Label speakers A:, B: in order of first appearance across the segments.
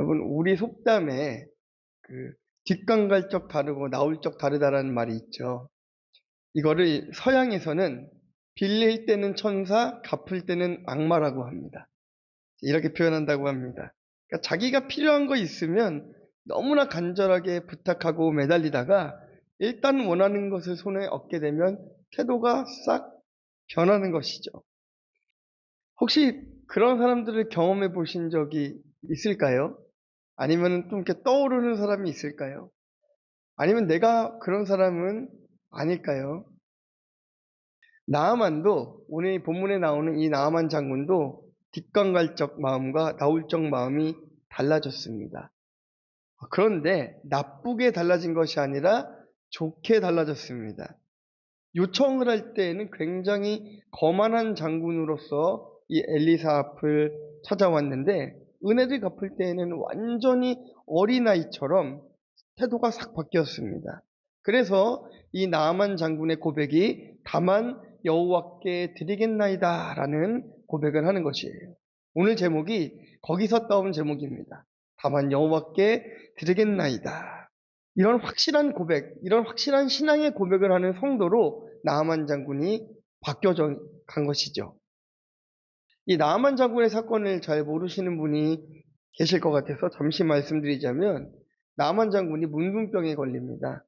A: 여러분, 우리 속담에 그 뒷감 갈 적 다르고 나올 적 다르다라는 말이 있죠. 이거를 서양에서는 빌릴 때는 천사, 갚을 때는 악마라고 합니다. 이렇게 표현한다고 합니다. 그러니까 자기가 필요한 거 있으면 너무나 간절하게 부탁하고 매달리다가 일단 원하는 것을 손에 얻게 되면 태도가 싹 변하는 것이죠. 혹시 그런 사람들을 경험해 보신 적이 있을까요? 아니면 좀 이렇게 떠오르는 사람이 있을까요? 아니면 내가 그런 사람은 아닐까요? 나아만도 오늘 본문에 나오는 이 나아만 장군도 뒷감갈적 마음과 나올 적 마음이 달라졌습니다. 그런데 나쁘게 달라진 것이 아니라 좋게 달라졌습니다. 요청을 할 때에는 굉장히 거만한 장군으로서 이 엘리사 앞을 찾아왔는데 은혜를 갚을 때에는 완전히 어린아이처럼 태도가 싹 바뀌었습니다. 그래서 이 나아만 장군의 고백이 다만 여호와께 드리겠나이다라는 고백을 하는 것이에요. 오늘 제목이 거기서 따온 제목입니다. 다만 여호와께 드리겠나이다. 이런 확실한 고백, 이런 확실한 신앙의 고백을 하는 성도로 나아만 장군이 바뀌어져 간 것이죠. 이 나아만 장군의 사건을 잘 모르시는 분이 계실 것 같아서 잠시 말씀드리자면 나아만 장군이 문둥병에 걸립니다.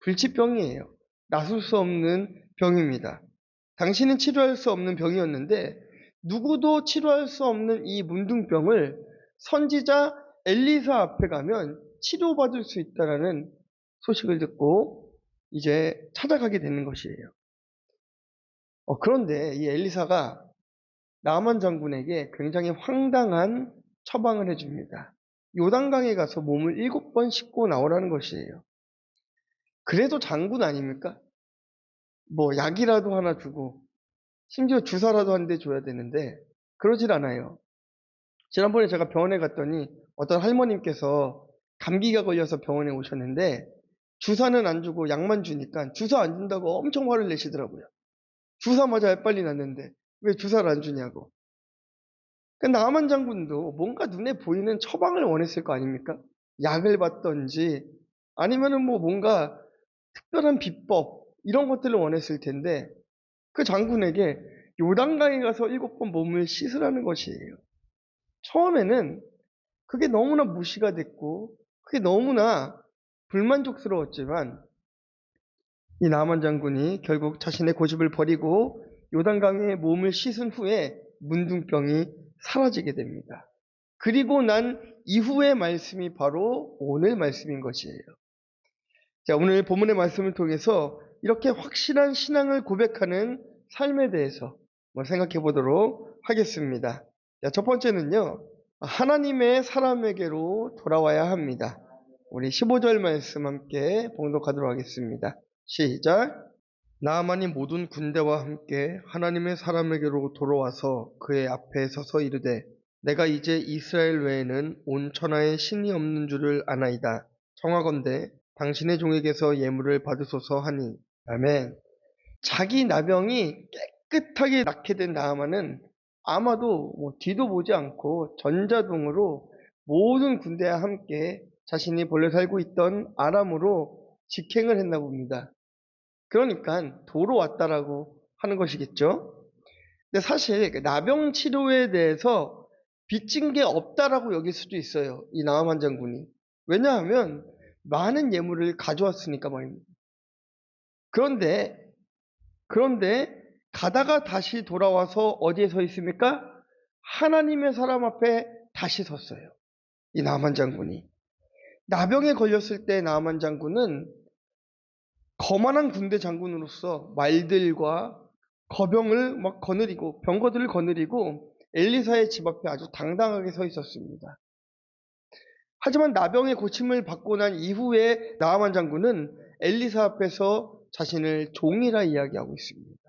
A: 불치병이에요. 나설 수 없는 병입니다. 당신은 치료할 수 없는 병이었는데 누구도 치료할 수 없는 이 문둥병을 선지자 엘리사 앞에 가면 치료받을 수 있다라는 소식을 듣고 이제 찾아가게 되는 것이에요. 그런데 이 엘리사가 나만 장군에게 굉장히 황당한 처방을 해줍니다. 요단강에 가서 몸을 7번 씻고 나오라는 것이에요. 그래도 장군 아닙니까? 뭐 약이라도 하나 주고 심지어 주사라도 한 대 줘야 되는데 그러질 않아요. 지난번에 제가 병원에 갔더니 어떤 할머님께서 감기가 걸려서 병원에 오셨는데 주사는 안 주고 약만 주니까 주사 안 준다고 엄청 화를 내시더라고요. 주사 맞아야 빨리 낫는데 왜 주사를 안 주냐고. 나만 장군도 뭔가 눈에 보이는 처방을 원했을 거 아닙니까? 약을 받던지 아니면은 뭐 뭔가 특별한 비법 이런 것들을 원했을 텐데 그 장군에게 요단강에 가서 7번 몸을 씻으라는 것이에요. 처음에는 그게 너무나 무시가 됐고 그게 너무나 불만족스러웠지만 이 나만 장군이 결국 자신의 고집을 버리고 요단강에 몸을 씻은 후에 문둥병이 사라지게 됩니다. 그리고 난 이후의 말씀이 바로 오늘 말씀인 것이에요. 자, 오늘 본문의 말씀을 통해서 이렇게 확실한 신앙을 고백하는 삶에 대해서 생각해 보도록 하겠습니다. 자, 첫 번째는요, 하나님의 사람에게로 돌아와야 합니다. 우리 15절 말씀 함께 봉독하도록 하겠습니다. 시작. 나아만이 모든 군대와 함께 하나님의 사람에게로 돌아와서 그의 앞에 서서 이르되 내가 이제 이스라엘 외에는 온 천하에 신이 없는 줄을 아나이다. 청하건대 당신의 종에게서 예물을 받으소서 하니. 아멘. 자기 나병이 깨끗하게 낫게 된 나아만은 아마도 뒤도 보지 않고 전자동으로 모든 군대와 함께 자신이 본래 살고 있던 아람으로 직행을 했나 봅니다. 그러니까 도로 왔다라고 하는 것이겠죠. 근데 사실 나병 치료에 대해서 빚진 게 없다라고 여길 수도 있어요. 이 나아만 장군이. 왜냐하면 많은 예물을 가져왔으니까 말입니다. 그런데 가다가 다시 돌아와서 어디에 서 있습니까? 하나님의 사람 앞에 다시 섰어요. 이 나아만 장군이. 나병에 걸렸을 때 나아만 장군은 거만한 군대 장군으로서 말들과 거병을 막 거느리고 병거들을 거느리고 엘리사의 집 앞에 아주 당당하게 서 있었습니다. 하지만 나병의 고침을 받고 난 이후에 나아만 장군은 엘리사 앞에서 자신을 종이라 이야기하고 있습니다.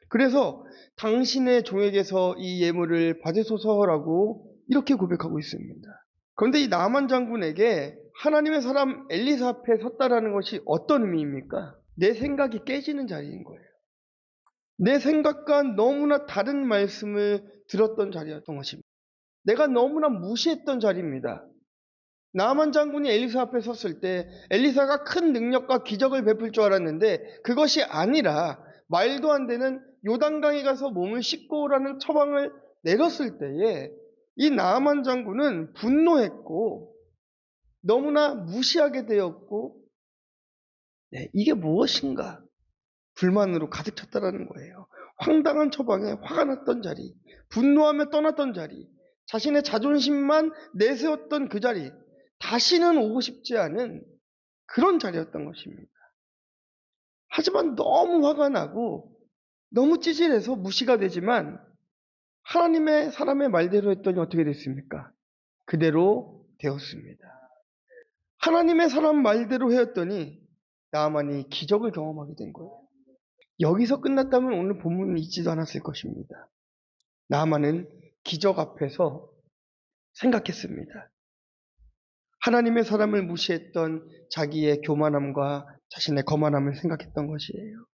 A: 그래서 당신의 종에게서 이 예물을 받으소서라고 이렇게 고백하고 있습니다. 그런데 이 나아만 장군에게 하나님의 사람 엘리사 앞에 섰다라는 것이 어떤 의미입니까? 내 생각이 깨지는 자리인 거예요. 내 생각과 너무나 다른 말씀을 들었던 자리였던 것입니다. 내가 너무나 무시했던 자리입니다. 나아만 장군이 엘리사 앞에 섰을 때 엘리사가 큰 능력과 기적을 베풀 줄 알았는데 그것이 아니라 말도 안 되는 요단강에 가서 몸을 씻고 오라는 처방을 내렸을 때에 이 나아만 장군은 분노했고 너무나 무시하게 되었고, 이게 무엇인가 불만으로 가득 찼다라는 거예요. 황당한 처방에 화가 났던 자리, 분노하며 떠났던 자리, 자신의 자존심만 내세웠던 그 자리, 다시는 오고 싶지 않은 그런 자리였던 것입니다. 하지만 너무 화가 나고 너무 찌질해서 무시가 되지만 하나님의 사람의 말대로 했더니 어떻게 됐습니까? 그대로 되었습니다. 하나님의 사람 말대로 했더니 나아만이 기적을 경험하게 된 거예요. 여기서 끝났다면 오늘 본문은 있지도 않았을 것입니다. 나아만은 기적 앞에서 생각했습니다. 하나님의 사람을 무시했던 자기의 교만함과 자신의 거만함을 생각했던 것이에요.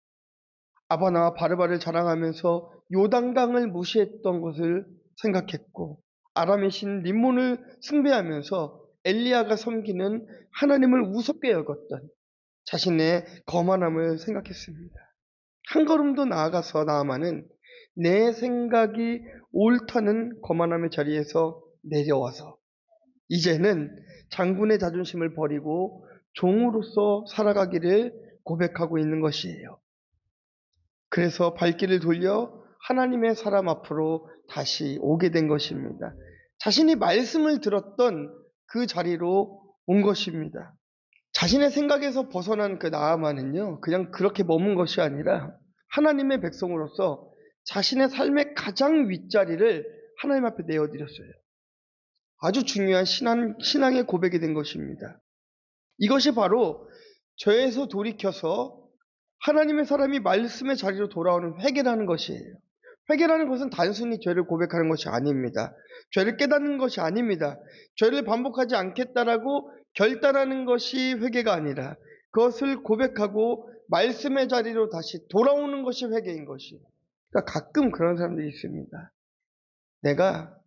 A: 아바나와 바르바를 자랑하면서 요단강을 무시했던 것을 생각했고, 아람의 신 림몬을 숭배하면서 엘리야가 섬기는 하나님을 우습게 여겼던 자신의 거만함을 생각했습니다. 한 걸음 더 나아가서 나아만은 내 생각이 옳다는 거만함의 자리에서 내려와서 이제는 장군의 자존심을 버리고 종으로서 살아가기를 고백하고 있는 것이에요. 그래서 발길을 돌려 하나님의 사람 앞으로 다시 오게 된 것입니다. 자신이 말씀을 들었던 그 자리로 온 것입니다. 자신의 생각에서 벗어난 그 나아만은요, 그냥 그렇게 머문 것이 아니라 하나님의 백성으로서 자신의 삶의 가장 윗자리를 하나님 앞에 내어드렸어요. 아주 중요한 신앙의 고백이 된 것입니다. 이것이 바로 죄에서 돌이켜서 하나님의 사람이 말씀의 자리로 돌아오는 회개라는 것이에요. 회개라는 것은 단순히 죄를 고백하는 것이 아닙니다. 죄를 깨닫는 것이 아닙니다. 죄를 반복하지 않겠다라고 결단하는 것이 회개가 아니라 그것을 고백하고 말씀의 자리로 다시 돌아오는 것이 회개인 것이에요. 그러니까 가끔 그런 사람들이 있습니다. 내가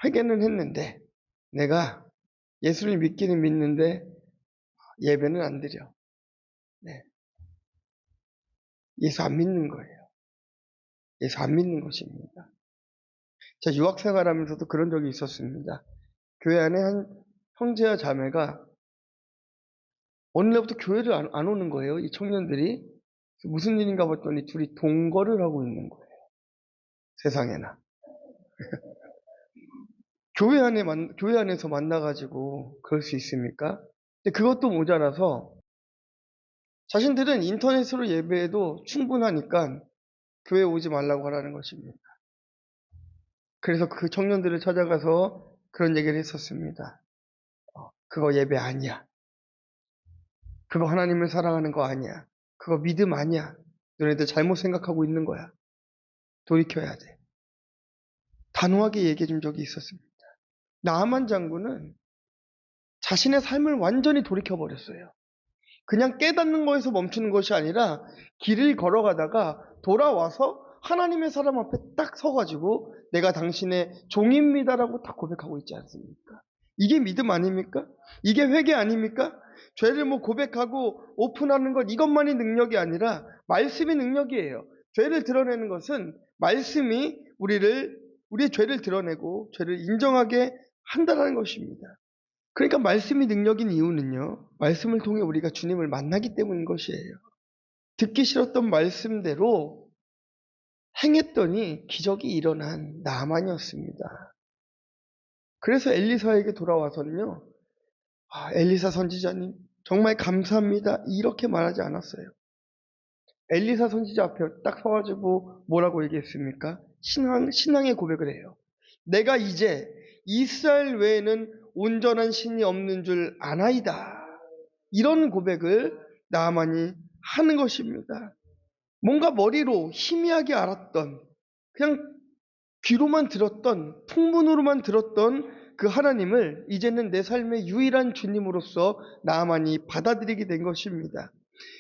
A: 회개는 했는데, 내가 예수를 믿기는 믿는데 예배는 안 드려. 네. 예수 안 믿는 거예요. 예수 안 믿는 것입니다. 제가 유학 생활하면서도 그런 적이 있었습니다. 교회 안에 한 형제와 자매가 어느 날부터 교회를 안 오는 거예요. 이 청년들이. 무슨 일인가 봤더니 둘이 동거를 하고 있는 거예요. 세상에나. 교회 안에서 만나가지고 그럴 수 있습니까? 근데 그것도 모자라서 자신들은 인터넷으로 예배해도 충분하니까 교회 오지 말라고 하라는 것입니다. 그래서 그 청년들을 찾아가서 그런 얘기를 했었습니다. 그거 예배 아니야. 그거 하나님을 사랑하는 거 아니야. 그거 믿음 아니야. 너네들 잘못 생각하고 있는 거야. 돌이켜야 돼. 단호하게 얘기해 준 적이 있었습니다. 나아만 장군은 자신의 삶을 완전히 돌이켜버렸어요. 그냥 깨닫는 거에서 멈추는 것이 아니라 길을 걸어가다가 돌아와서 하나님의 사람 앞에 딱 서가지고 내가 당신의 종입니다라고 딱 고백하고 있지 않습니까? 이게 믿음 아닙니까? 이게 회개 아닙니까? 죄를 고백하고 오픈하는 것 이것만이 능력이 아니라 말씀이 능력이에요. 죄를 드러내는 것은 말씀이 우리의 죄를 드러내고 죄를 인정하게 한다는 것입니다. 그러니까 말씀이 능력인 이유는요, 말씀을 통해 우리가 주님을 만나기 때문인 것이에요. 듣기 싫었던 말씀대로 행했더니 기적이 일어난 나아만이었습니다. 그래서 엘리사에게 돌아와서는요, 엘리사 선지자님 정말 감사합니다 이렇게 말하지 않았어요. 엘리사 선지자 앞에 딱 서가지고 뭐라고 얘기했습니까? 신앙의 고백을 해요. 내가 이제 이스라엘 외에는 온전한 신이 없는 줄 아나이다. 이런 고백을 나아만이 하는 것입니다. 뭔가 머리로 희미하게 알았던, 그냥 귀로만 들었던, 풍문으로만 들었던 그 하나님을 이제는 내 삶의 유일한 주님으로서 나아만이 받아들이게 된 것입니다.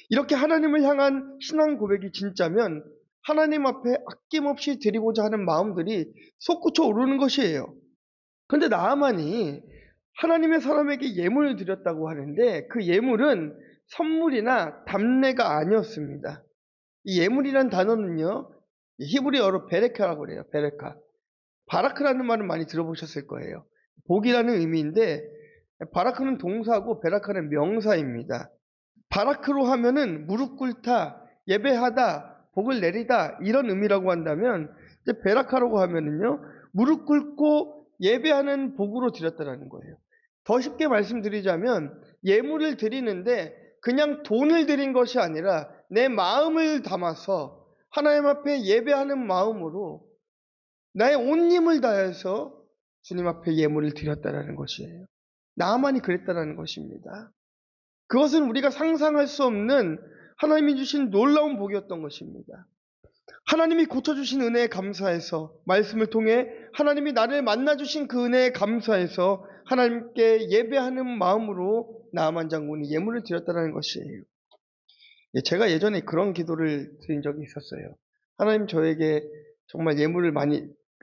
A: 이렇게 하나님을 향한 신앙 고백이 진짜면 하나님 앞에 아낌없이 드리고자 하는 마음들이 솟구쳐 오르는 것이에요. 그런데 나아만이 하나님의 사람에게 예물을 드렸다고 하는데 그 예물은 선물이나 답례가 아니었습니다. 이 예물이란 단어는요, 히브리어로 베레카라고 그래요. 베레카. 바라크라는 말은 많이 들어보셨을 거예요. 복이라는 의미인데 바라크는 동사고 베라카는 명사입니다. 바라크로 하면은 무릎 꿇다, 예배하다, 복을 내리다 이런 의미라고 한다면 이제 베라카라고 하면은요, 무릎 꿇고 예배하는 복으로 드렸다라는 거예요. 더 쉽게 말씀드리자면 예물을 드리는데 그냥 돈을 드린 것이 아니라 내 마음을 담아서 하나님 앞에 예배하는 마음으로 나의 온 힘을 다해서 주님 앞에 예물을 드렸다라는 것이에요. 나만이 그랬다라는 것입니다. 그것은 우리가 상상할 수 없는 하나님이 주신 놀라운 복이었던 것입니다. 하나님이 고쳐주신 은혜에 감사해서 말씀을 통해 하나님이 나를 만나주신 그 은혜에 감사해서 하나님께 예배하는 마음으로 나아만 장군이 예물을 드렸다는 것이에요. 제가 예전에 그런 기도를 드린 적이 있었어요. 하나님 저에게 정말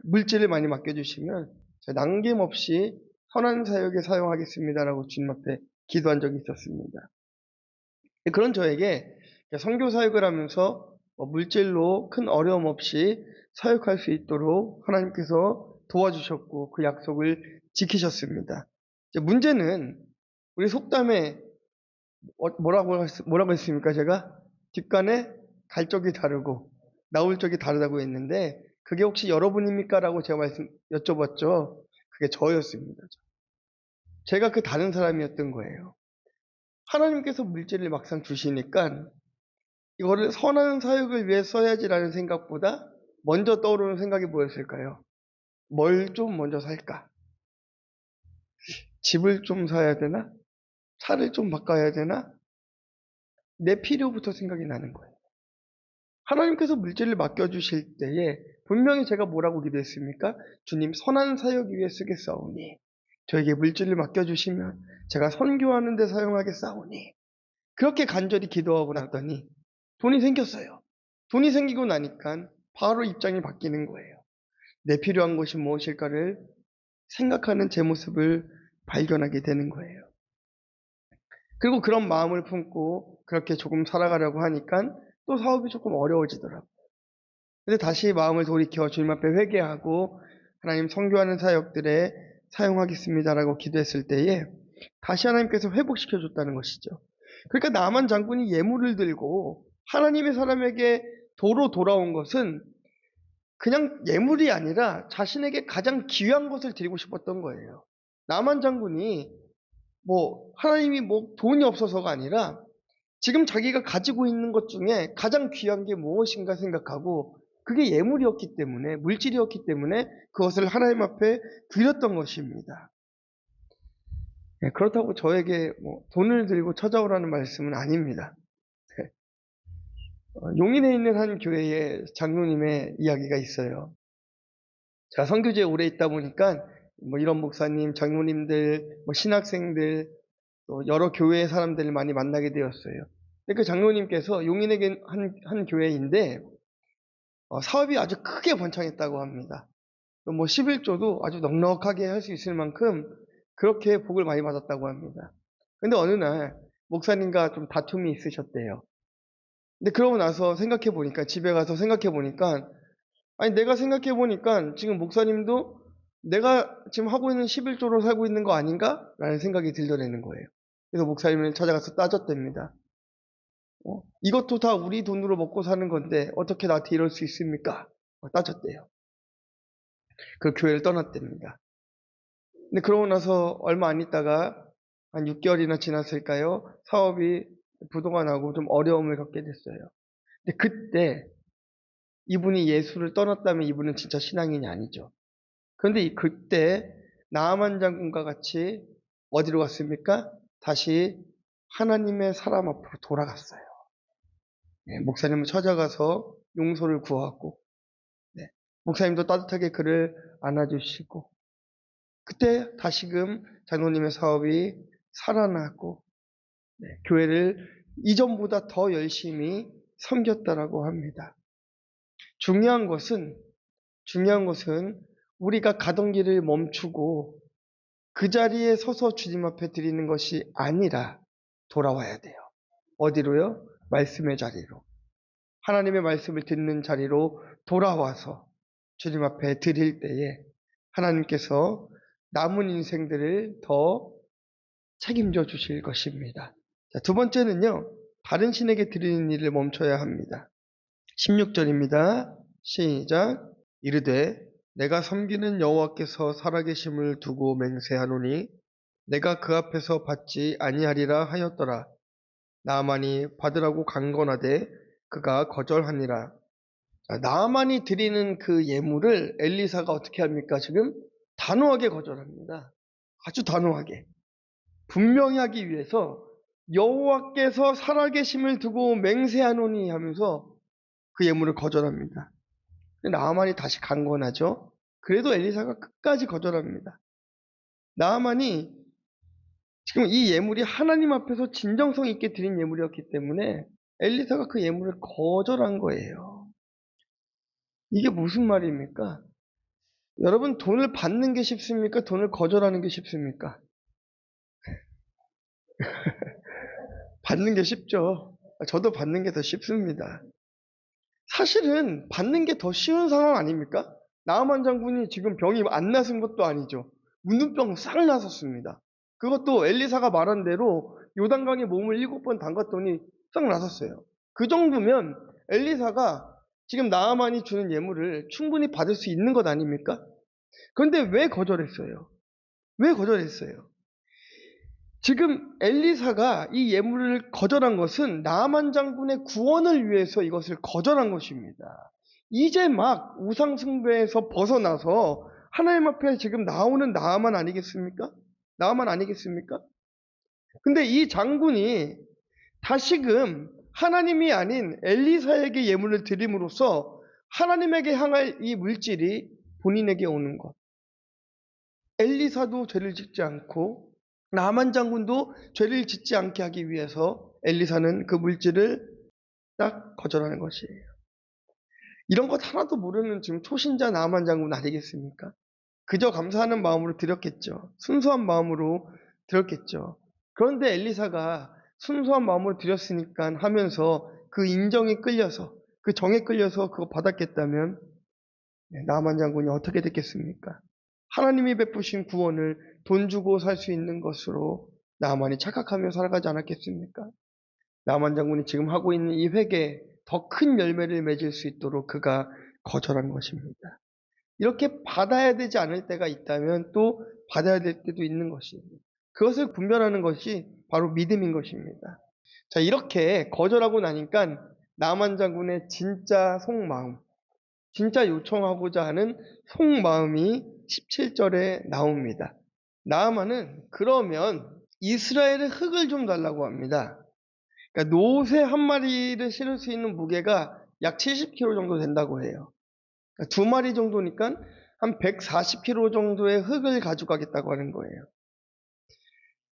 A: 물질을 많이 맡겨주시면 제가 남김없이 선한 사역에 사용하겠습니다라고 주님 앞에 기도한 적이 있었습니다. 그런 저에게 선교 사역을 하면서 물질로 큰 어려움 없이 사역할 수 있도록 하나님께서 도와주셨고 그 약속을 지키셨습니다. 문제는 우리 속담에 뭐라고 했습니까? 제가 뒷간에 갈 적이 다르고 나올 적이 다르다고 했는데 그게 혹시 여러분입니까? 라고 제가 여쭤봤죠. 그게 저였습니다. 제가 그 다른 사람이었던 거예요. 하나님께서 물질을 막상 주시니까 이거를 선한 사역을 위해 써야지라는 생각보다 먼저 떠오르는 생각이 뭐였을까요? 뭘 좀 먼저 살까? 집을 좀 사야 되나? 차를 좀 바꿔야 되나? 내 필요부터 생각이 나는 거예요. 하나님께서 물질을 맡겨주실 때에 분명히 제가 뭐라고 기도했습니까? 주님 선한 사역 위에 쓰겠사오니 저에게 물질을 맡겨주시면 제가 선교하는 데 사용하겠사오니 그렇게 간절히 기도하고 나더니 돈이 생겼어요. 돈이 생기고 나니까 바로 입장이 바뀌는 거예요. 내 필요한 것이 무엇일까를 생각하는 제 모습을 발견하게 되는 거예요. 그리고 그런 마음을 품고 그렇게 조금 살아가려고 하니까 또 사업이 조금 어려워지더라고요. 근데 다시 마음을 돌이켜 주님 앞에 회개하고 하나님 선교하는 사역들에 사용하겠습니다라고 기도했을 때에 다시 하나님께서 회복시켜 줬다는 것이죠. 그러니까 나만 장군이 예물을 들고 하나님의 사람에게 도로 돌아온 것은 그냥 예물이 아니라 자신에게 가장 귀한 것을 드리고 싶었던 거예요. 나만 장군이 하나님이 돈이 없어서가 아니라 지금 자기가 가지고 있는 것 중에 가장 귀한 게 무엇인가 생각하고 그게 예물이었기 때문에, 물질이었기 때문에 그것을 하나님 앞에 드렸던 것입니다. 그렇다고 저에게 돈을 들고 찾아오라는 말씀은 아닙니다. 용인에 있는 한 교회에 장로님의 이야기가 있어요. 제가 선교지에 오래 있다 보니까 이런 목사님, 장로님들, 신학생들, 또 여러 교회의 사람들을 많이 만나게 되었어요. 그 장로님께서 용인에 한 교회인데 사업이 아주 크게 번창했다고 합니다. 또 11조도 아주 넉넉하게 할 수 있을 만큼 그렇게 복을 많이 받았다고 합니다. 근데 어느 날 목사님과 좀 다툼이 있으셨대요. 근데 그러고 나서 집에 가서 생각해 보니까 아니 내가 생각해 보니까 지금 목사님도 내가 지금 하고 있는 11조로 살고 있는 거 아닌가? 라는 생각이 들더라는 거예요. 그래서 목사님을 찾아가서 따졌답니다. 이것도 다 우리 돈으로 먹고 사는 건데 어떻게 나한테 이럴 수 있습니까? 따졌대요. 그 교회를 떠났답니다. 근데 그러고 나서 얼마 안 있다가 한 6개월이나 지났을까요? 사업이 부도가 나고 좀 어려움을 겪게 됐어요. 근데 그때 이분이 예수를 떠났다면 이분은 진짜 신앙인이 아니죠. 그런데 그때 나아만 장군과 같이 어디로 갔습니까? 다시 하나님의 사람 앞으로 돌아갔어요. 목사님을 찾아가서 용서를 구하고 목사님도 따뜻하게 그를 안아주시고 그때 다시금 장로님의 사업이 살아나고 교회를 이전보다 더 열심히 섬겼다라고 합니다. 중요한 것은 우리가 가던 길을 멈추고 그 자리에 서서 주님 앞에 드리는 것이 아니라 돌아와야 돼요. 어디로요? 말씀의 자리로. 하나님의 말씀을 듣는 자리로 돌아와서 주님 앞에 드릴 때에 하나님께서 남은 인생들을 더 책임져 주실 것입니다. 자, 두 번째는요. 다른 신에게 드리는 일을 멈춰야 합니다. 16절입니다. 시작. 이르되 내가 섬기는 여호와께서 살아계심을 두고 맹세하노니 내가 그 앞에서 받지 아니하리라 하였더라. 나아만이 받으라고 강건하되 그가 거절하니라. 나아만이 드리는 그 예물을 엘리사가 어떻게 합니까? 지금 단호하게 거절합니다. 아주 단호하게. 분명히 하기 위해서 여호와께서 살아계심을 두고 맹세하노니 하면서 그 예물을 거절합니다. 나아만이 다시 강권하죠. 그래도 엘리사가 끝까지 거절합니다. 나아만이 지금 이 예물이 하나님 앞에서 진정성 있게 드린 예물이었기 때문에 엘리사가 그 예물을 거절한 거예요. 이게 무슨 말입니까? 여러분, 돈을 받는 게 쉽습니까? 돈을 거절하는 게 쉽습니까? 받는 게 쉽죠. 저도 받는 게 더 쉽습니다. 사실은 받는 게 더 쉬운 상황 아닙니까? 나아만 장군이 지금 병이 안 나선 것도 아니죠. 문둥병 싹 나섰습니다. 그것도 엘리사가 말한 대로 요단강에 몸을 7번 담갔더니 싹 나섰어요. 그 정도면 엘리사가 지금 나아만이 주는 예물을 충분히 받을 수 있는 것 아닙니까? 그런데 왜 거절했어요? 왜 거절했어요? 지금 엘리사가 이 예물을 거절한 것은 나아만 장군의 구원을 위해서 이것을 거절한 것입니다. 이제 막 우상 숭배에서 벗어나서 하나님 앞에 지금 나오는 나아만 아니겠습니까? 나아만 아니겠습니까? 근데 이 장군이 다시금 하나님이 아닌 엘리사에게 예물을 드림으로써 하나님에게 향할 이 물질이 본인에게 오는 것. 엘리사도 죄를 짓지 않고 나만 장군도 죄를 짓지 않게 하기 위해서 엘리사는 그 물질을 딱 거절하는 것이에요. 이런 것 하나도 모르는 지금 초신자 나만 장군 아니겠습니까? 그저 감사하는 마음으로 드렸겠죠. 순수한 마음으로 드렸겠죠. 그런데 엘리사가 순수한 마음으로 드렸으니까 하면서 그 인정에 끌려서 그 정에 끌려서 그거 받았겠다면 나만 장군이 어떻게 됐겠습니까? 하나님이 베푸신 구원을 돈 주고 살 수 있는 것으로 나만이 착각하며 살아가지 않았겠습니까? 나만 장군이 지금 하고 있는 이 회개에 더 큰 열매를 맺을 수 있도록 그가 거절한 것입니다. 이렇게 받아야 되지 않을 때가 있다면 또 받아야 될 때도 있는 것입니다. 그것을 분별하는 것이 바로 믿음인 것입니다. 자, 이렇게 거절하고 나니까 나만 장군의 진짜 속마음, 진짜 요청하고자 하는 속마음이 17절에 나옵니다. 나아만은 그러면 이스라엘의 흙을 좀 달라고 합니다. 그러니까 노새 한 마리를 실을 수 있는 무게가 약 70kg 정도 된다고 해요. 그러니까 두 마리 정도니까 한 140kg 정도의 흙을 가져가겠다고 하는 거예요.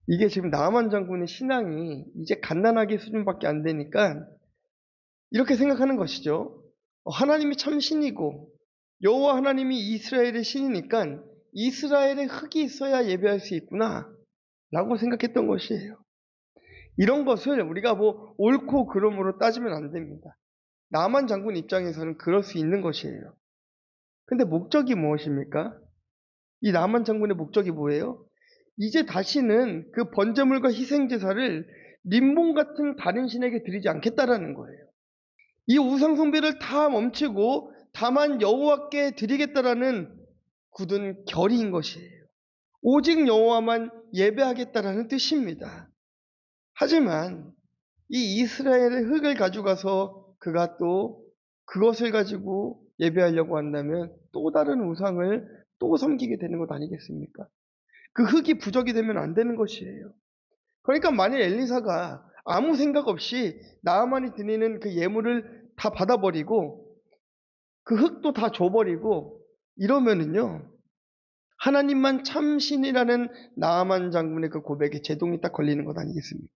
A: 이게 지금 나아만 장군의 신앙이 이제 갓난아기 수준밖에 안 되니까 이렇게 생각하는 것이죠. 하나님이 참 신이고 여호와 하나님이 이스라엘의 신이니까 이스라엘의 흙이 있어야 예배할 수 있구나 라고 생각했던 것이에요. 이런 것을 우리가 뭐 옳고 그름으로 따지면 안 됩니다. 나만 장군 입장에서는 그럴 수 있는 것이에요. 근데 목적이 무엇입니까? 이 나만 장군의 목적이 뭐예요? 이제 다시는 그 번제물과 희생제사를 림몬 같은 다른 신에게 드리지 않겠다라는 거예요. 이 우상 숭배를 다 멈추고 다만 여호와께 드리겠다라는 굳은 결의인 것이에요. 오직 여호와만 예배하겠다라는 뜻입니다. 하지만 이 이스라엘의 흙을 가져가서 그가 또 그것을 가지고 예배하려고 한다면 또 다른 우상을 또 섬기게 되는 것 아니겠습니까? 그 흙이 부족이 되면 안 되는 것이에요. 그러니까 만일 엘리사가 아무 생각 없이 나아만이 드리는 그 예물을 다 받아버리고 그 흙도 다 줘버리고 이러면은요 하나님만 참신이라는 나아만 장군의 그 고백에 제동이 딱 걸리는 것 아니겠습니까?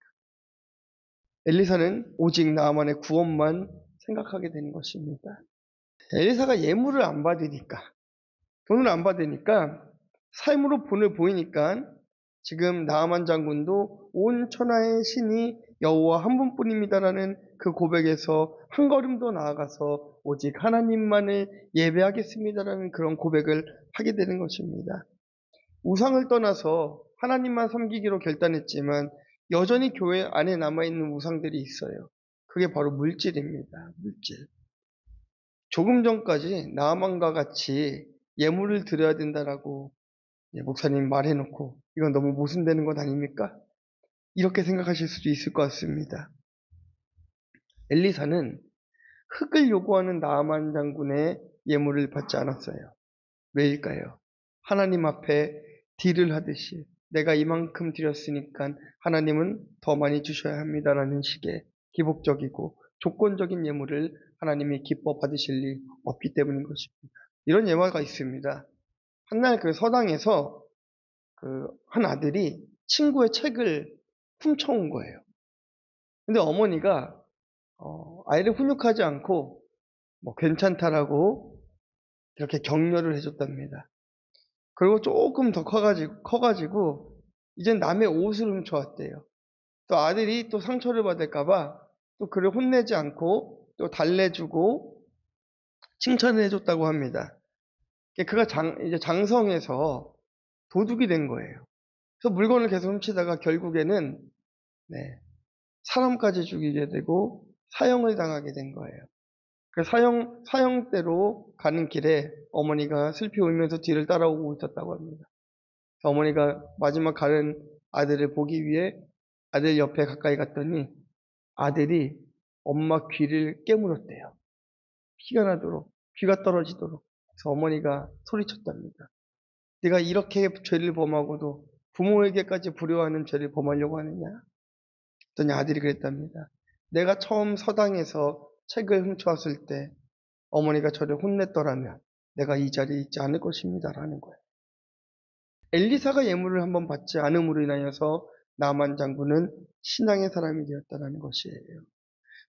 A: 엘리사는 오직 나아만의 구원만 생각하게 되는 것입니다. 엘리사가 예물을 안 받으니까 돈을 안 받으니까 삶으로 본을 보이니까 지금 나아만 장군도 온 천하의 신이 여호와 한 분뿐입니다라는 그 고백에서 한 걸음 더 나아가서 오직 하나님만을 예배하겠습니다라는 그런 고백을 하게 되는 것입니다. 우상을 떠나서 하나님만 섬기기로 결단했지만 여전히 교회 안에 남아있는 우상들이 있어요. 그게 바로 물질입니다. 물질. 조금 전까지 나아만과 같이 예물을 드려야 된다라고 목사님 말해놓고 이건 너무 모순되는 것 아닙니까? 이렇게 생각하실 수도 있을 것 같습니다. 엘리사는 흙을 요구하는 나아만 장군의 예물을 받지 않았어요. 왜일까요? 하나님 앞에 딜을 하듯이 내가 이만큼 드렸으니까 하나님은 더 많이 주셔야 합니다라는 식의 기복적이고 조건적인 예물을 하나님이 기뻐 받으실 리 없기 때문인 것입니다. 이런 예화가 있습니다. 한날 그 서당에서 그 한 아들이 친구의 책을 훔쳐온 거예요. 근데 어머니가 아이를 훈육하지 않고 뭐 괜찮다라고 이렇게 격려를 해줬답니다. 그리고 조금 더 커가지고 이젠 남의 옷을 훔쳐왔대요. 또 아들이 또 상처를 받을까봐 또 그를 혼내지 않고 또 달래주고 칭찬을 해줬다고 합니다. 그가 이제 장성해서 도둑이 된 거예요. 그래서 물건을 계속 훔치다가 결국에는 네, 사람까지 죽이게 되고 사형을 당하게 된 거예요. 그 사형대로 가는 길에 어머니가 슬피 울면서 뒤를 따라오고 있었다고 합니다. 어머니가 마지막 가는 아들을 보기 위해 아들 옆에 가까이 갔더니 아들이 엄마 귀를 깨물었대요. 피가 나도록, 귀가 떨어지도록. 그래서 어머니가 소리쳤답니다. 네가 이렇게 죄를 범하고도 부모에게까지 불효하는 죄를 범하려고 하느냐? 그랬더니 아들이 그랬답니다. 내가 처음 서당에서 책을 훔쳐왔을 때 어머니가 저를 혼냈더라면 내가 이 자리에 있지 않을 것입니다라는 거예요. 엘리사가 예물을 한번 받지 않음으로 인하여서 나만 장군은 신앙의 사람이 되었다는 것이에요.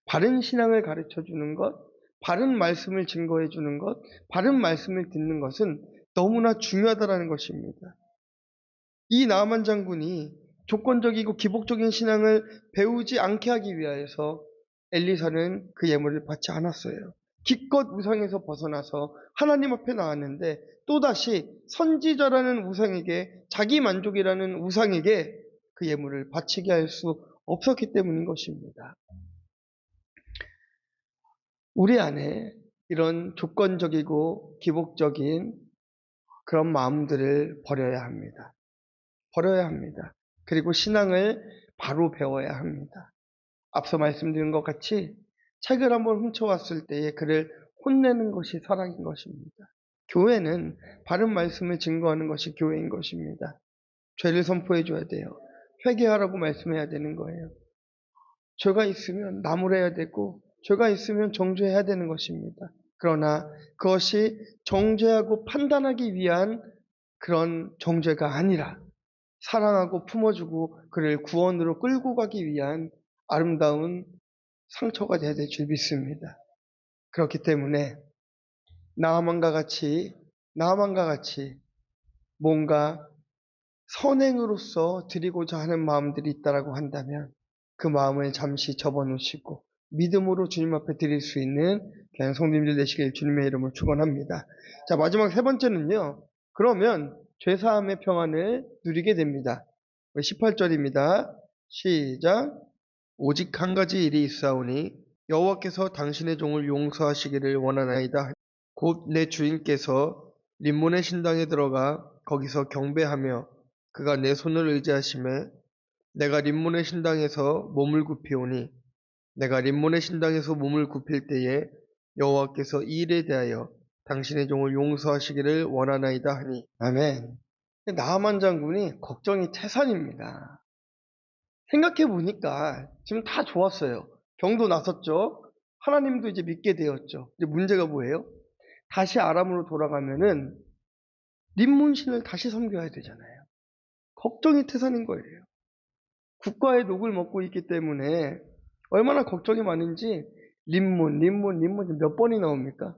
A: 바른 신앙을 가르쳐 주는 것, 바른 말씀을 증거해 주는 것, 바른 말씀을 듣는 것은 너무나 중요하다는 것입니다. 이 나만 장군이 조건적이고 기복적인 신앙을 배우지 않게 하기 위하여서 엘리사는 그 예물을 받지 않았어요. 기껏 우상에서 벗어나서 하나님 앞에 나왔는데 또다시 선지자라는 우상에게, 자기 만족이라는 우상에게 그 예물을 바치게 할 수 없었기 때문인 것입니다. 우리 안에 이런 조건적이고 기복적인 그런 마음들을 버려야 합니다. 버려야 합니다. 그리고 신앙을 바로 배워야 합니다. 앞서 말씀드린 것 같이 책을 한번 훔쳐왔을 때에 그를 혼내는 것이 사랑인 것입니다. 교회는 바른 말씀을 증거하는 것이 교회인 것입니다. 죄를 선포해 줘야 돼요. 회개하라고 말씀해야 되는 거예요. 죄가 있으면 나무래야 되고 죄가 있으면 정죄해야 되는 것입니다. 그러나 그것이 정죄하고 판단하기 위한 그런 정죄가 아니라 사랑하고 품어주고 그를 구원으로 끌고 가기 위한 아름다운 상처가 되어야 될 줄 믿습니다. 그렇기 때문에 나아만과 같이 뭔가 선행으로서 드리고자 하는 마음들이 있다라고 한다면 그 마음을 잠시 접어놓으시고 믿음으로 주님 앞에 드릴 수 있는 그냥 성도님들 되시길 주님의 이름으로 축원합니다. 자, 마지막 세 번째는요. 그러면 죄사함의 평안을 누리게 됩니다. 18절입니다. 시작. 오직 한 가지 일이 있사오니 여호와께서 당신의 종을 용서하시기를 원하나이다. 곧 내 주인께서 림몬의 신당에 들어가 거기서 경배하며 그가 내 손을 의지하심에 내가 림몬의 신당에서 몸을 굽히오니 내가 림몬의 신당에서 몸을 굽힐 때에 여호와께서 이 일에 대하여 당신의 종을 용서하시기를 원하나이다 하니. 아멘. 나아만 장군이 걱정이 태산입니다. 생각해 보니까 지금 다 좋았어요. 병도 났었죠. 하나님도 이제 믿게 되었죠. 이제 문제가 뭐예요? 다시 아람으로 돌아가면은 림몬신을 다시 섬겨야 되잖아요. 걱정이 태산인 거예요. 국가의 녹을 먹고 있기 때문에 얼마나 걱정이 많은지 림몬 몇 번이 나옵니까?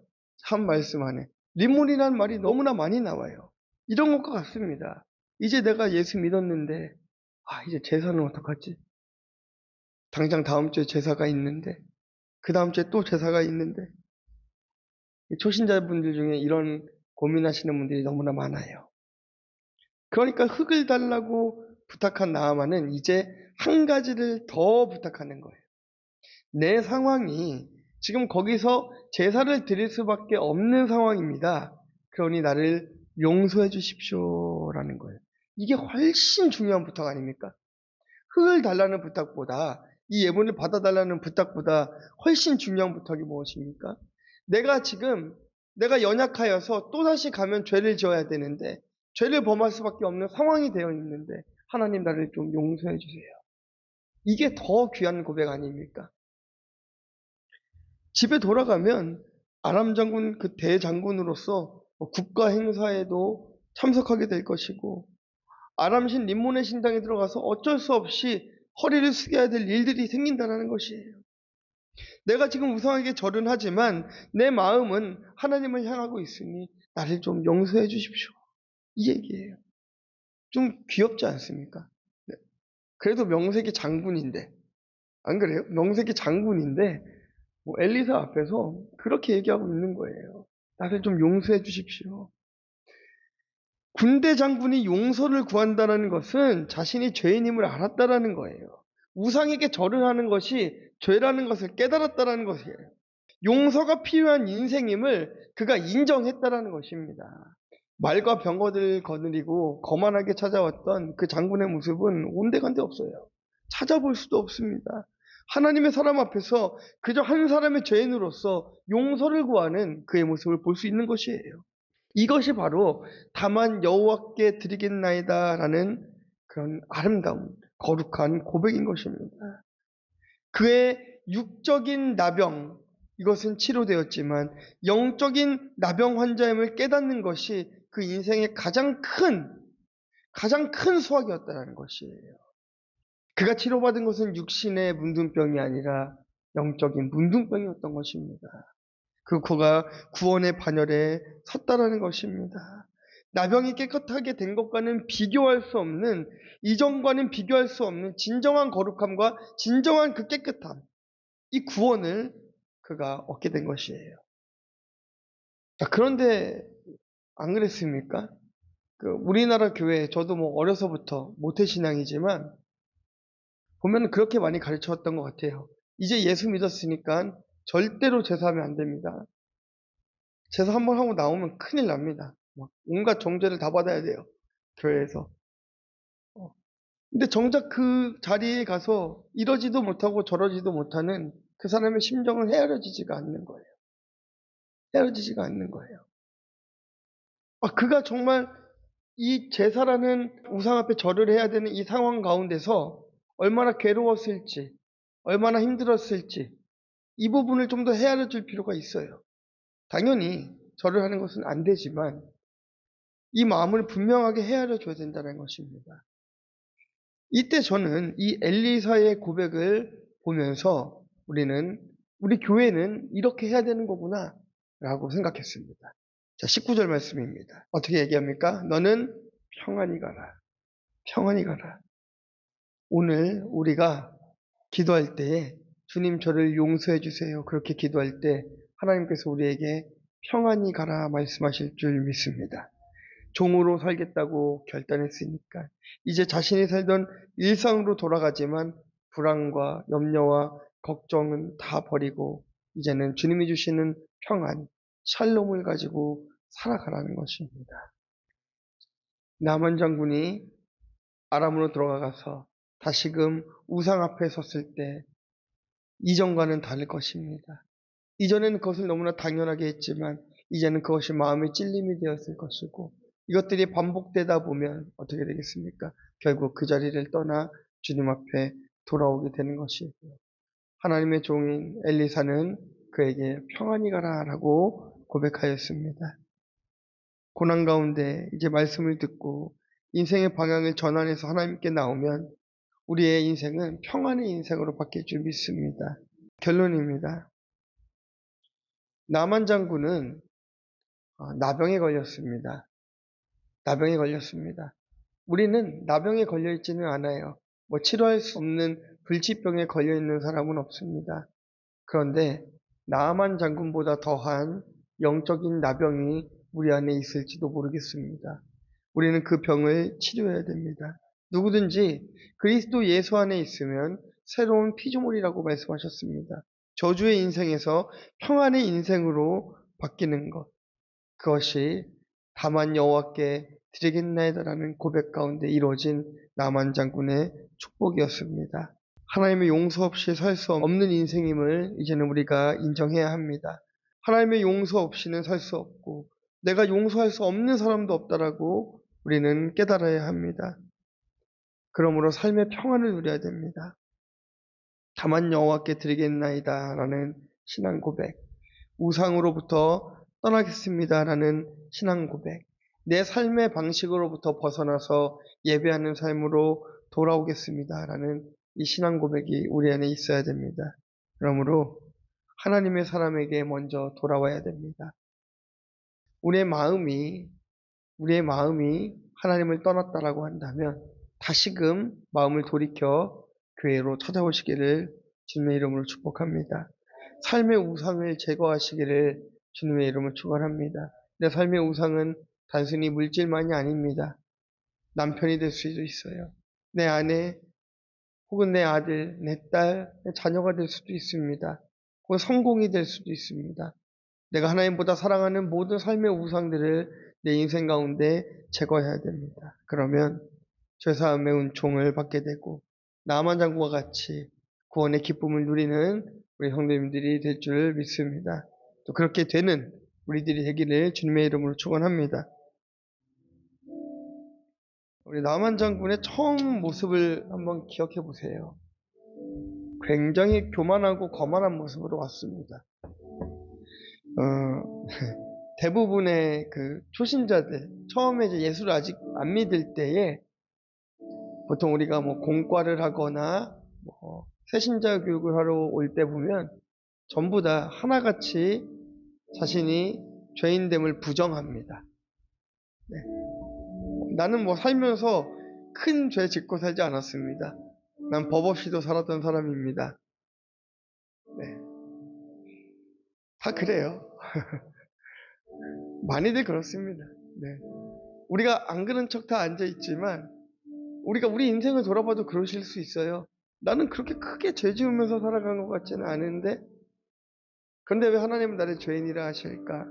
A: 참 말씀 안에 림몬이라는 말이 너무나 많이 나와요. 이런 것과 같습니다. 이제 내가 예수 믿었는데, 이제 제사는 어떡하지? 당장 다음 주에 제사가 있는데, 그 다음 주에 또 제사가 있는데, 초신자분들 중에 이런 고민하시는 분들이 너무나 많아요. 그러니까 흙을 달라고 부탁한 나아만은 이제 한 가지를 더 부탁하는 거예요. 내 상황이 지금 거기서 제사를 드릴 수밖에 없는 상황입니다. 그러니 나를 용서해 주십시오라는 거예요. 이게 훨씬 중요한 부탁 아닙니까? 흙을 달라는 부탁보다, 이 예물을 받아달라는 부탁보다 훨씬 중요한 부탁이 무엇입니까? 내가 연약하여서 또다시 가면 죄를 지어야 되는데 죄를 범할 수밖에 없는 상황이 되어 있는데 하나님 나를 좀 용서해 주세요. 이게 더 귀한 고백 아닙니까? 집에 돌아가면 아람 장군 그 대장군으로서 국가 행사에도 참석하게 될 것이고 아람신 림몬의 신당에 들어가서 어쩔 수 없이 허리를 숙여야 될 일들이 생긴다는 것이에요. 내가 지금 우상에게 절은 하지만 내 마음은 하나님을 향하고 있으니 나를 좀 용서해 주십시오. 이 얘기예요. 좀 귀엽지 않습니까? 네. 그래도 명색이 장군인데, 안 그래요? 명색이 장군인데 뭐 엘리사 앞에서 그렇게 얘기하고 있는 거예요. 나를 좀 용서해 주십시오. 군대 장군이 용서를 구한다는 것은 자신이 죄인임을 알았다라는 거예요. 우상에게 절을 하는 것이 죄라는 것을 깨달았다라는 것이에요. 용서가 필요한 인생임을 그가 인정했다라는 것입니다. 말과 병거를 거느리고 거만하게 찾아왔던 그 장군의 모습은 온데간데 없어요. 찾아볼 수도 없습니다. 하나님의 사람 앞에서 그저 한 사람의 죄인으로서 용서를 구하는 그의 모습을 볼 수 있는 것이에요. 이것이 바로 다만 여호와께 드리겠나이다라는 그런 아름다운 거룩한 고백인 것입니다. 그의 육적인 나병, 이것은 치료되었지만 영적인 나병 환자임을 깨닫는 것이 그 인생의 가장 큰 수확이었다는 것이에요. 그가 치료받은 것은 육신의 문둥병이 아니라 영적인 문둥병이었던 것입니다. 그가 구원의 반열에 섰다라는 것입니다. 나병이 깨끗하게 된 것과는 비교할 수 없는, 이전과는 비교할 수 없는 진정한 거룩함과 진정한 그 깨끗함, 이 구원을 그가 얻게 된 것이에요. 자, 그런데 안 그랬습니까? 우리나라 교회, 저도 뭐 어려서부터 모태신앙이지만 보면 그렇게 많이 가르쳤던 것 같아요. 이제 예수 믿었으니까 절대로 제사하면 안 됩니다. 제사 한번 하고 나오면 큰일 납니다. 온갖 정죄를 다 받아야 돼요. 교회에서. 근데 정작 그 자리에 가서 이러지도 못하고 저러지도 못하는 그 사람의 심정은 헤아려지지가 않는 거예요. 헤아려지지가 않는 거예요. 그가 정말 이 제사라는 우상 앞에 절을 해야 되는 이 상황 가운데서 얼마나 괴로웠을지, 얼마나 힘들었을지, 이 부분을 좀 더 헤아려 줄 필요가 있어요. 당연히 절을 하는 것은 안 되지만, 이 마음을 분명하게 헤아려 줘야 된다는 것입니다. 이때 저는 이 엘리사의 고백을 보면서 우리 교회는 이렇게 해야 되는 거구나, 라고 생각했습니다. 자, 19절 말씀입니다. 어떻게 얘기합니까? 너는 평안히 가라. 평안히 가라. 오늘 우리가 기도할 때에 주님 저를 용서해 주세요. 그렇게 기도할 때 하나님께서 우리에게 평안히 가라 말씀하실 줄 믿습니다. 종으로 살겠다고 결단했으니까 이제 자신이 살던 일상으로 돌아가지만 불안과 염려와 걱정은 다 버리고 이제는 주님이 주시는 평안, 샬롬을 가지고 살아가라는 것입니다. 나만 장군이 아람으로 돌아가서 다시금 우상 앞에 섰을 때 이전과는 다를 것입니다. 이전에는 그것을 너무나 당연하게 했지만 이제는 그것이 마음의 찔림이 되었을 것이고 이것들이 반복되다 보면 어떻게 되겠습니까? 결국 그 자리를 떠나 주님 앞에 돌아오게 되는 것이에요. 하나님의 종인 엘리사는 그에게 평안히 가라라고 고백하였습니다. 고난 가운데 이제 말씀을 듣고 인생의 방향을 전환해서 하나님께 나오면 우리의 인생은 평안의 인생으로 바뀔 줄 믿습니다. 결론입니다. 나만 장군은 나병에 걸렸습니다. 나병에 걸렸습니다. 우리는 나병에 걸려 있지는 않아요. 치료할 수 없는 불치병에 걸려 있는 사람은 없습니다. 그런데 나아만 장군보다 더한 영적인 나병이 우리 안에 있을지도 모르겠습니다. 우리는 그 병을 치료해야 됩니다. 누구든지 그리스도 예수 안에 있으면 새로운 피조물이라고 말씀하셨습니다. 저주의 인생에서 평안의 인생으로 바뀌는 것, 그것이 다만 여호와께 드리겠나이다라는 고백 가운데 이루어진 나만 장군의 축복이었습니다. 하나님의 용서 없이 살 수 없는 인생임을 이제는 우리가 인정해야 합니다. 하나님의 용서 없이는 살 수 없고 내가 용서할 수 없는 사람도 없다라고 우리는 깨달아야 합니다. 그러므로 삶의 평안을 누려야 됩니다. 다만 여호와께 드리겠나이다라는 신앙 고백, 우상으로부터 떠나겠습니다라는 신앙 고백, 내 삶의 방식으로부터 벗어나서 예배하는 삶으로 돌아오겠습니다라는 이 신앙 고백이 우리 안에 있어야 됩니다. 그러므로 하나님의 사람에게 먼저 돌아와야 됩니다. 우리의 마음이 하나님을 떠났다라고 한다면 다시금 마음을 돌이켜 교회로 찾아오시기를 주님의 이름으로 축복합니다. 삶의 우상을 제거하시기를 주님의 이름으로 축원합니다. 내 삶의 우상은 단순히 물질만이 아닙니다. 남편이 될 수도 있어요. 내 아내 혹은 내 아들, 내 딸, 내 자녀가 될 수도 있습니다. 혹은 성공이 될 수도 있습니다. 내가 하나님보다 사랑하는 모든 삶의 우상들을 내 인생 가운데 제거해야 됩니다. 그러면 죄사함의 은총을 받게 되고 나만 장군과 같이 구원의 기쁨을 누리는 우리 성도님들이 될 줄 믿습니다. 또 그렇게 되는 우리들이 되기를 주님의 이름으로 축원합니다. 우리 나만 장군의 처음 모습을 한번 기억해 보세요. 굉장히 교만하고 거만한 모습으로 왔습니다. 대부분의 그 초신자들, 처음에 이제 예수를 아직 안 믿을 때에 보통 우리가 공과를 하거나 새신자 교육을 하러 올 때 보면 전부 다 하나같이 자신이 죄인됨을 부정합니다. 네. 나는 살면서 큰 죄 짓고 살지 않았습니다. 난 법 없이도 살았던 사람입니다. 네. 다 그래요. 많이들 그렇습니다. 네. 우리가 안 그런 척 다 앉아있지만 우리가 우리 인생을 돌아봐도 그러실 수 있어요. 나는 그렇게 크게 죄 지으면서 살아간 것 같지는 않은데 그런데 왜 하나님은 나를 죄인이라 하실까?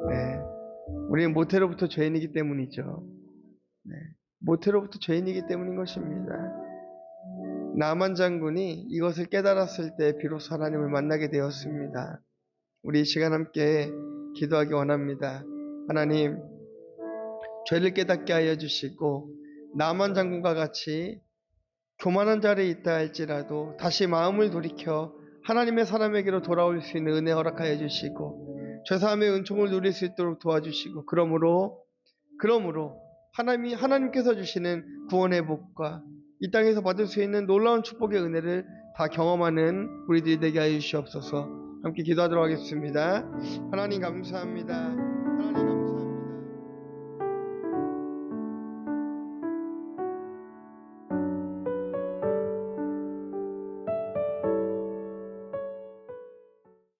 A: 네. 우리는 모태로부터 죄인이기 때문이죠. 네. 모태로부터 죄인이기 때문인 것입니다. 나만 장군이 이것을 깨달았을 때 비로소 하나님을 만나게 되었습니다. 우리 이 시간 함께 기도하기 원합니다. 하나님, 죄를 깨닫게 하여 주시고 나만 장군과 같이 교만한 자리에 있다 할지라도 다시 마음을 돌이켜 하나님의 사람에게로 돌아올 수 있는 은혜 허락하여 주시고 죄사함의 은총을 누릴 수 있도록 도와주시고 그러므로 하나님께서 주시는 구원의 복과 이 땅에서 받을 수 있는 놀라운 축복의 은혜를 다 경험하는 우리들이 되게 하여 주시옵소서. 함께 기도하도록 하겠습니다. 하나님 감사합니다.